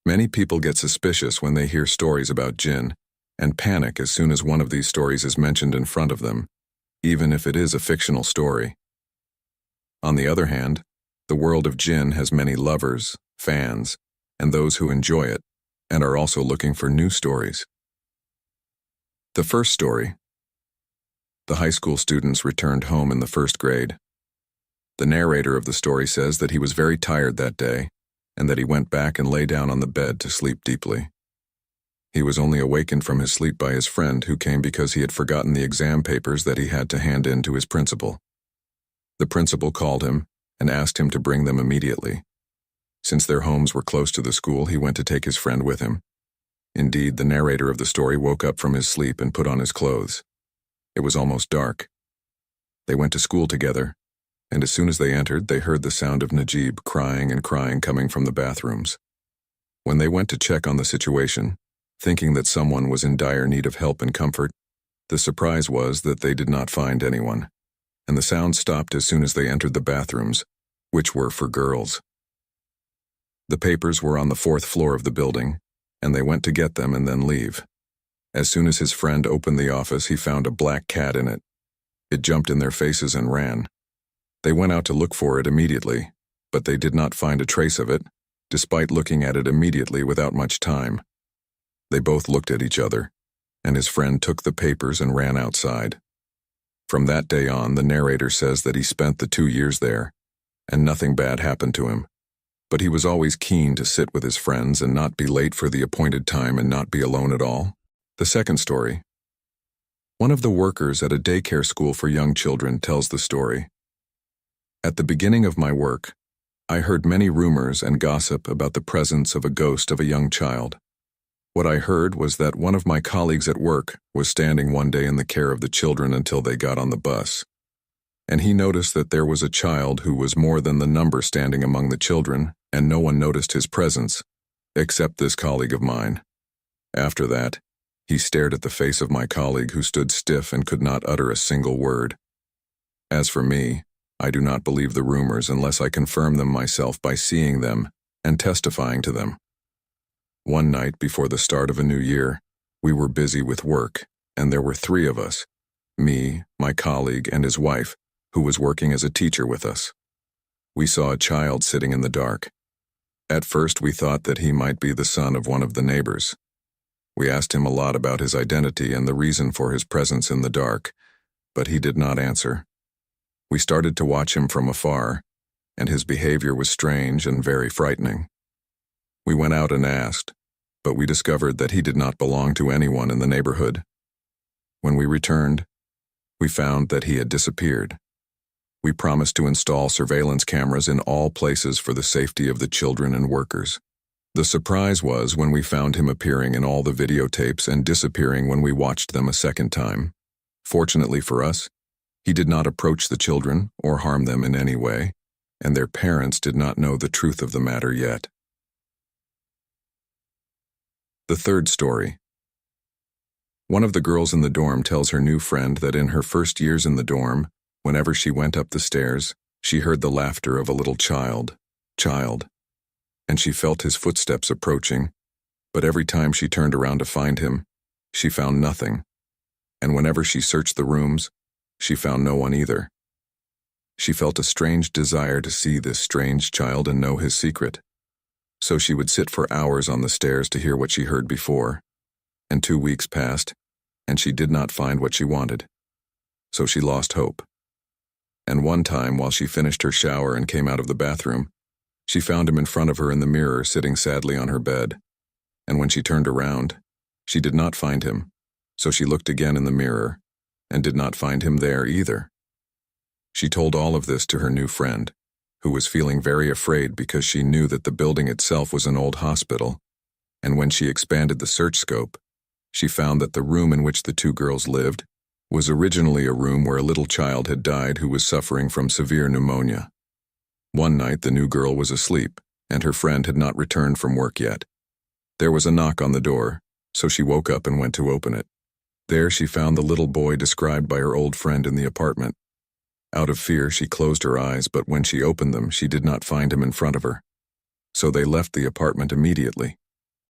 Many people get suspicious when they hear stories about jinn, and panic as soon as one of these stories is mentioned in front of them, even if it is a fictional story. On the other hand, the world of jinn has many lovers, fans, and those who enjoy it, and are also looking for new stories. The first story. The high school students returned home in the first grade. The narrator of the story says that he was very tired that day, and that he went back and lay down on the bed to sleep deeply. He was only awakened from his sleep by his friend, who came because he had forgotten the exam papers that he had to hand in to his principal. The principal called him and asked him to bring them immediately. Since their homes were close to the school, he went to take his friend with him. Indeed, the narrator of the story woke up from his sleep and put on his clothes. It was almost dark. They went to school together, and as soon as they entered, they heard the sound of Najib crying and crying coming from the bathrooms. When they went to check on the situation, thinking that someone was in dire need of help and comfort, the surprise was that they did not find anyone, and the sound stopped as soon as they entered the bathrooms, which were for girls. The papers were on the 4th floor of the building, and they went to get them and then leave. As soon as his friend opened the office, he found a black cat in it. It jumped in their faces and ran. They went out to look for it immediately, but they did not find a trace of it, despite looking at it immediately without much time. They both looked at each other, and his friend took the papers and ran outside. From that day on, the narrator says that he spent the 2 years there, and nothing bad happened to him. But he was always keen to sit with his friends and not be late for the appointed time and not be alone at all. The second story. One of the workers at a daycare school for young children tells the story. At the beginning of my work, I heard many rumors and gossip about the presence of a ghost of a young child. What I heard was that one of my colleagues at work was standing one day in the care of the children until they got on the bus, and he noticed that there was a child who was more than the number standing among the children, and no one noticed his presence, except this colleague of mine. After that, he stared at the face of my colleague, who stood stiff and could not utter a single word. As for me, I do not believe the rumors unless I confirm them myself by seeing them and testifying to them. One night before the start of a new year, we were busy with work, and there were 3 of us, me, my colleague, and his wife, who was working as a teacher with us. We saw a child sitting in the dark. At first we thought that he might be the son of one of the neighbors. We asked him a lot about his identity and the reason for his presence in the dark, but he did not answer. We started to watch him from afar, and his behavior was strange and very frightening. We went out and asked, but we discovered that he did not belong to anyone in the neighborhood. When we returned, we found that he had disappeared. We promised to install surveillance cameras in all places for the safety of the children and workers. The surprise was when we found him appearing in all the videotapes and disappearing when we watched them a second time. Fortunately for us, he did not approach the children or harm them in any way, and their parents did not know the truth of the matter yet. The third story. One of the girls in the dorm tells her new friend that in her first years in the dorm, whenever she went up the stairs, she heard the laughter of a little child, and she felt his footsteps approaching, but every time she turned around to find him, she found nothing, and whenever she searched the rooms, she found no one either. She felt a strange desire to see this strange child and know his secret, so she would sit for hours on the stairs to hear what she heard before, and 2 weeks passed, and she did not find what she wanted, so she lost hope. And one time, while she finished her shower and came out of the bathroom, she found him in front of her in the mirror, sitting sadly on her bed, and when she turned around, she did not find him, so she looked again in the mirror, and did not find him there either. She told all of this to her new friend, who was feeling very afraid because she knew that the building itself was an old hospital, and when she expanded the search scope, she found that the room in which the 2 girls lived was originally a room where a little child had died who was suffering from severe pneumonia. One night the new girl was asleep, and her friend had not returned from work yet. There was a knock on the door, so she woke up and went to open it. There she found the little boy described by her old friend in the apartment. Out of fear, she closed her eyes, but when she opened them, she did not find him in front of her. So they left the apartment immediately.